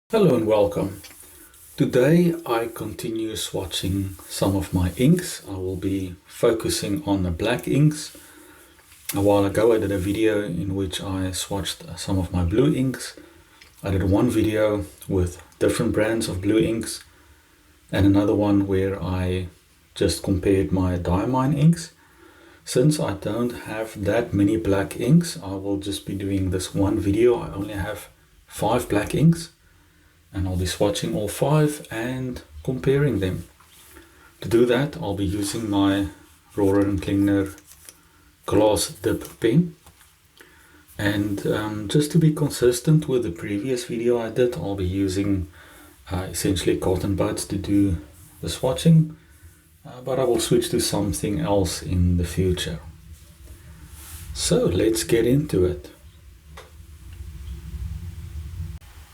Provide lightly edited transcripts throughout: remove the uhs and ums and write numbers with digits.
Hello and welcome. Today I continue swatching some of my inks. I will be focusing on the black inks. A while ago I did a video in which I swatched some of my blue inks. I did one video with different brands of blue inks and another one where I just compared my Diamine inks. Since I don't have that many black inks, I will just be doing this one video. I only have 5 black inks. And I'll be swatching all 5 and comparing them. To do that, I'll be using my Waterman glass dip pen. And just to be consistent with the previous video I did, I'll be using essentially cotton buds to do the swatching. But I will switch to something else in the future. So let's get into it.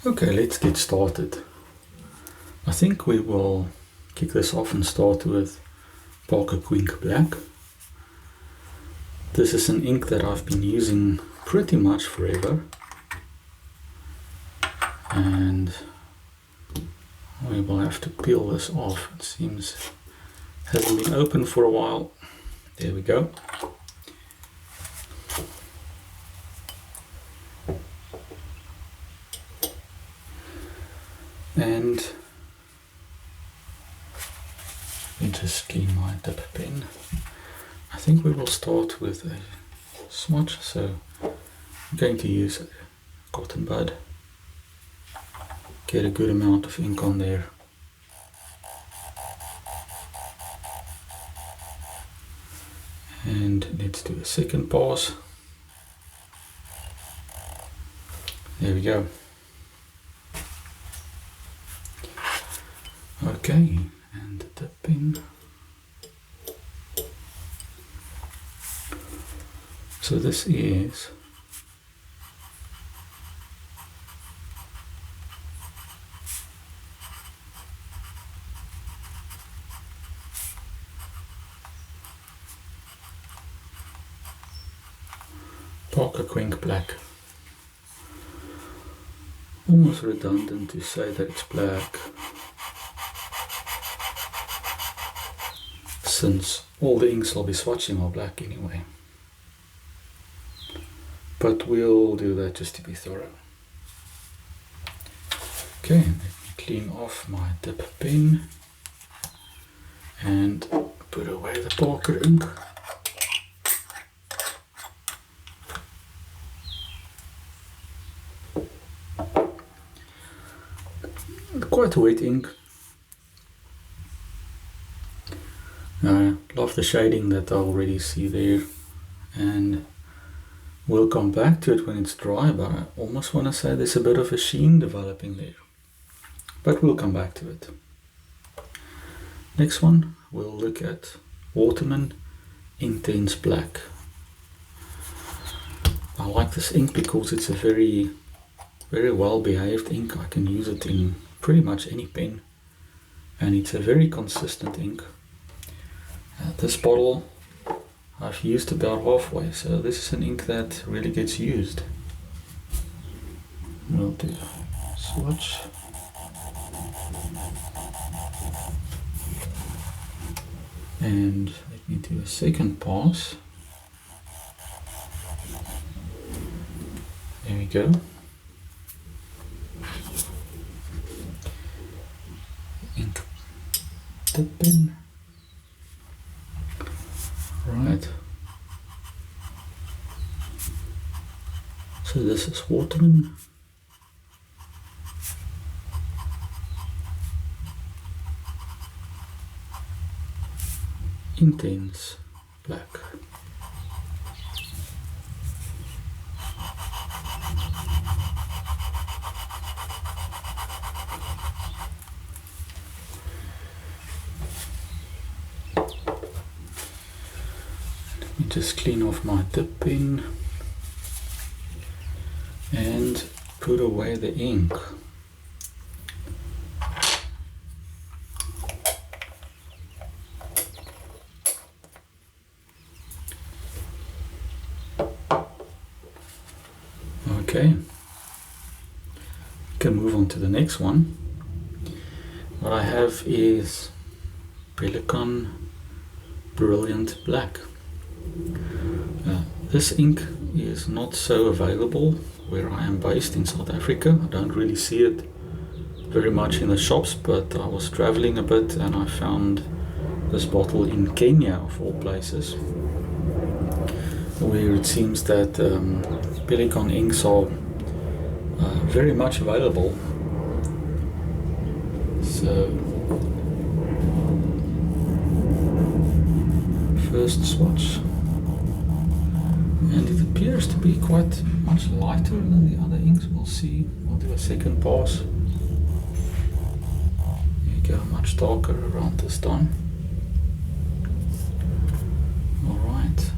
Okay, let's get started. I think we will kick this off and start with Quinn Black. This is an ink that I've been using pretty much forever. And we will have to peel this off. It seems it hasn't been open for a while. There we go. And let me just clean my dip pen. I think we will start with a swatch, so I'm going to use a cotton bud. Get a good amount of ink on there. And let's do a second pass. There we go. Okay, and the dip pen. So this is Quinn Black. Almost redundant to say that it's black, since all the inks I'll be swatching are black anyway. But we'll do that just to be thorough. Okay, let me clean off my dip pen and put away the darker ink. Quite a wet ink. I love the shading that I already see there, and we'll come back to it when it's dry, but I almost want to say there's a bit of a sheen developing there, but we'll come back to it. Next one, we'll look at Waterman Intense Black. I like this ink because it's a very well behaved ink. I can use it in pretty much any pen, and it's a very consistent ink. This bottle I've used about halfway, so this is an ink that really gets used. We'll do a swatch. And let me do a second pass. There we go. Ink dip pen. Right. So this is Waterman. Intense Black. Just clean off my dip pen and put away the ink. Okay, can move on to the next one. What I have is Pelican Brilliant Black. This ink is not so available where I am based in South Africa. I don't really see it very much in the shops, but I was traveling a bit and I found this bottle in Kenya, of all places, where it seems that Pelican inks are very much available. So, first swatch, and it appears to be quite much lighter than the other inks. We'll see. We'll do a second pass. There you go, much darker around this time. Alright.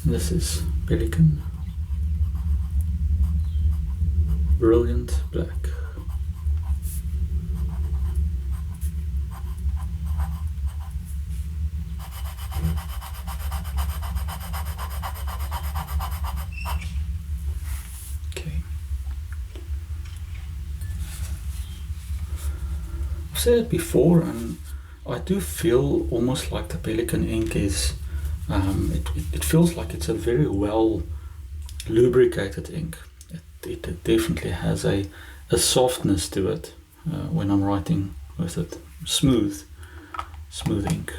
This is Pelican Brilliant Black. Okay. I've said it before, and I do feel almost like the Pelican ink is it feels like it's a very well lubricated ink. It definitely has a softness to it when I'm writing with it. Smooth ink.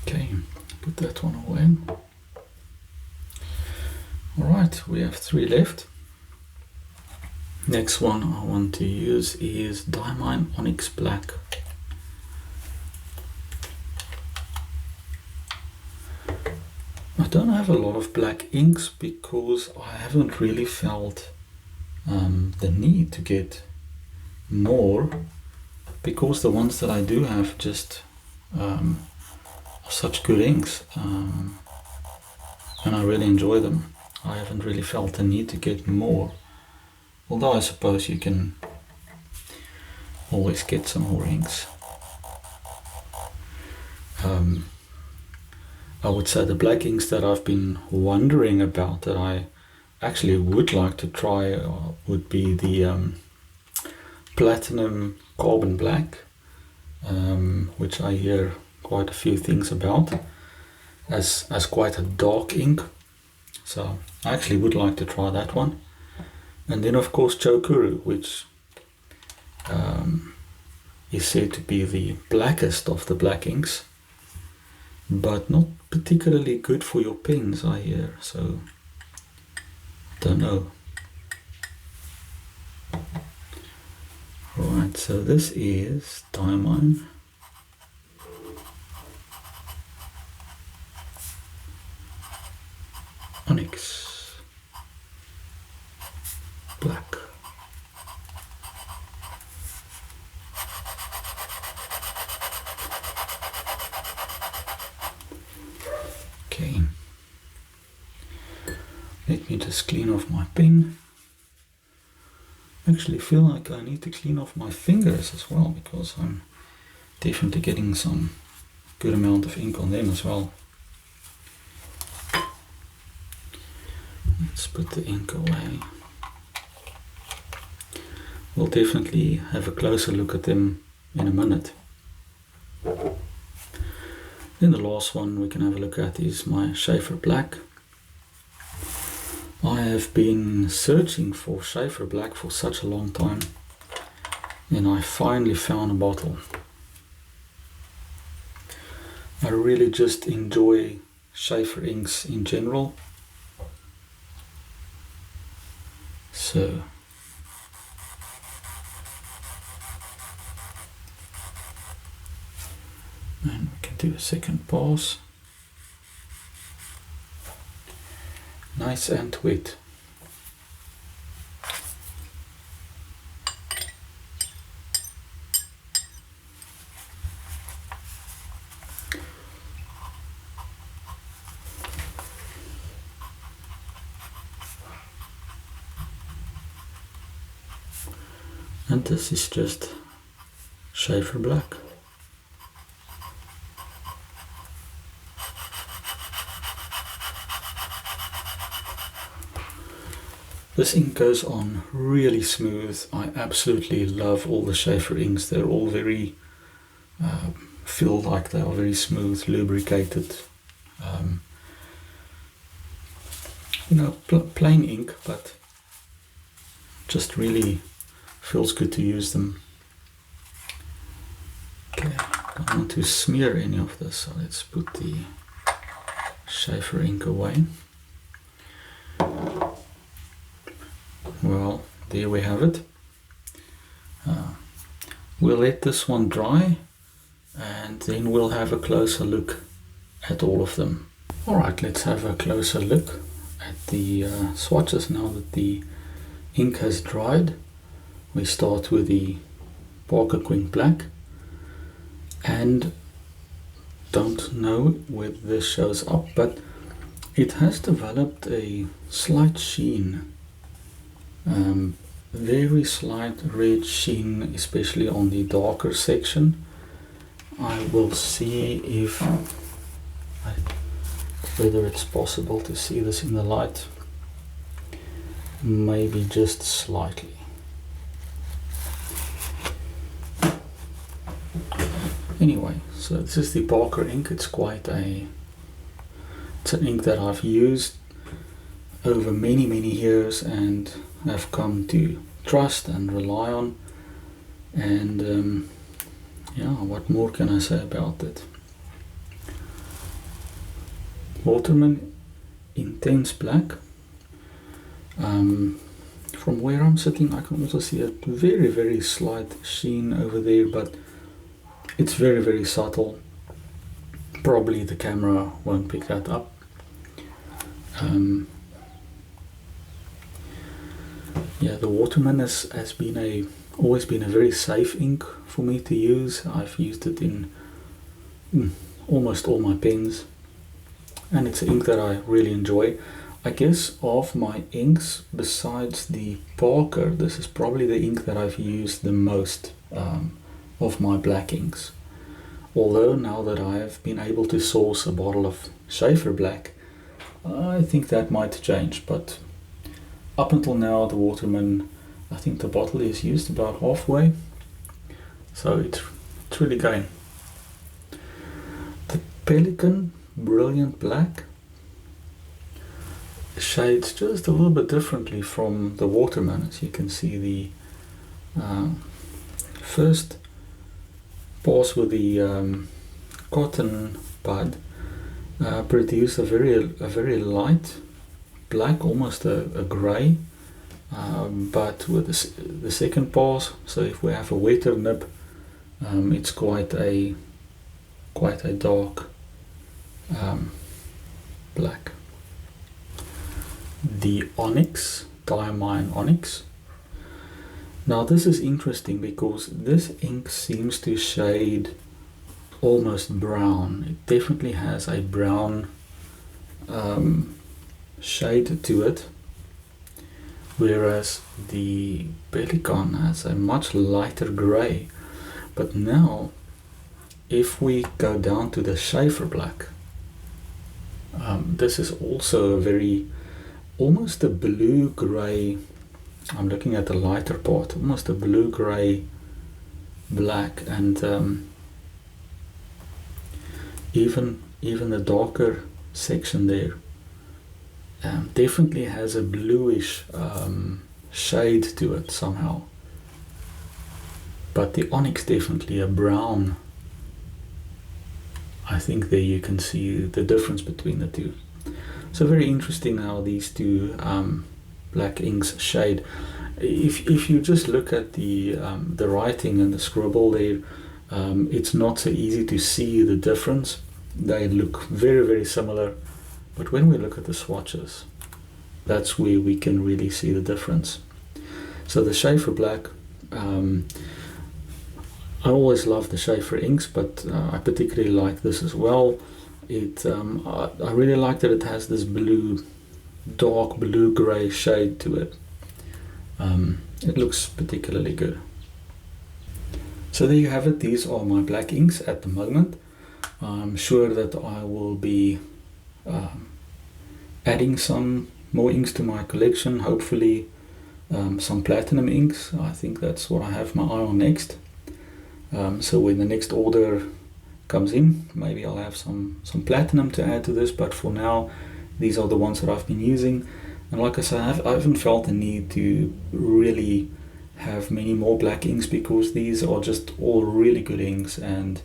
Okay, put that one away. Alright, we have 3 left. Next one I want to use is Diamine Onyx Black. I don't have a lot of black inks because I haven't really felt the need to get more, because the ones that I do have just are such good inks, and I really enjoy them. I haven't really felt the need to get more, although I suppose you can always get some more inks. I would say the black inks that I've been wondering about that I actually would like to try would be the Platinum Carbon Black, which I hear quite a few things about as quite a dark ink. So I actually would like to try that one. And then of course Chokuru, which is said to be the blackest of the black inks, but not particularly good for your pens, I hear, so don't know. Right, so this is Diamine Onyx Black. Okay, let me just clean off my pen. I actually feel like I need to clean off my fingers as well, because I'm definitely getting some good amount of ink on them as well. Let's put the ink away. We'll definitely have a closer look at them in a minute. Then the last one we can have a look at is my Schaer Black. I have been searching for Schaer Black for such a long time, and I finally found a bottle. I really just enjoy Schaer inks in general. So and we can do a second pass. Nice and wet. And this is just Schaer Black. This ink goes on really smooth. I absolutely love all the Schaer inks. They're all very, feel like they are very smooth, lubricated. You know, plain ink, but just really feels good to use them. Okay, I don't want to smear any of this, so let's put the Schaer ink away. Well, there we have it. We'll let this one dry and then we'll have a closer look at all of them. Alright, let's have a closer look at the swatches now that the ink has dried. We start with the Quinn Black, and don't know whether this shows up, but it has developed a slight sheen. Very slight red sheen, especially on the darker section. I will see if whether it's possible to see this in the light. Maybe just slightly. Anyway, so this is the Parker ink. It's an ink that I've used over many years and have come to trust and rely on, and yeah, what more can I say about it? Waterman Intense Black. From where I'm sitting I can also see a very slight sheen over there, but it's very subtle. Probably the camera won't pick that up. Yeah, the Waterman has always been a very safe ink for me to use. I've used it in almost all my pens, and it's an ink that I really enjoy. I guess of my inks, besides the Parker, this is probably the ink that I've used the most of my black inks. Although now that I've been able to source a bottle of Schaer Black, I think that might change, but up until now the Waterman, I think the bottle is used about halfway, so it's really going. The Pelican Brilliant Black shades just a little bit differently from the Waterman. As you can see, the first pass with the cotton bud produced a very light black, almost a grey, but with the second pass, so if we have a wetter nib, it's quite a dark black. The Onyx, Diamine Onyx. Now this is interesting because this ink seems to shade almost brown. It definitely has a brown shade to it, whereas the Pelican has a much lighter grey. But now if we go down to the Schaer Black, this is also almost a blue-grey. I'm looking at the lighter part, almost a blue-grey black, and even the darker section there definitely has a bluish shade to it somehow. But the Onyx definitely a brown. I think there you can see the difference between the two. So very interesting how these two black inks shade. If you just look at the writing and the scribble there, it's not so easy to see the difference. They look very similar, but when we look at the swatches, that's where we can really see the difference. So the Schaer Black, I always love the Schaer inks, but I particularly like this as well. I really like that it has this dark blue-grey shade to it. It looks particularly good. So there you have it. These are my black inks at the moment. I'm sure that I will be adding some more inks to my collection, hopefully some platinum inks. I think that's what I have my eye on next. So when the next order comes in, maybe I'll have some platinum to add to this, but for now these are the ones that I've been using. And like I said, I haven't felt the need to really have many more black inks, because these are just all really good inks and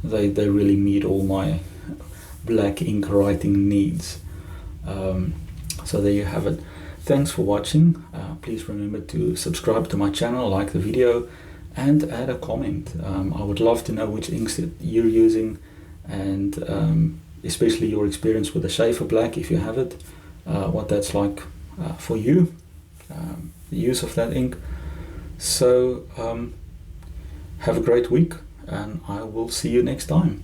they really meet all my black ink writing needs. So there you have it. Thanks for watching. Please remember to subscribe to my channel, like the video, and add a comment. I would love to know which inks that you're using, and especially your experience with the Schaer Black, if you have it, what that's like for you, the use of that ink. So have a great week, and I will see you next time.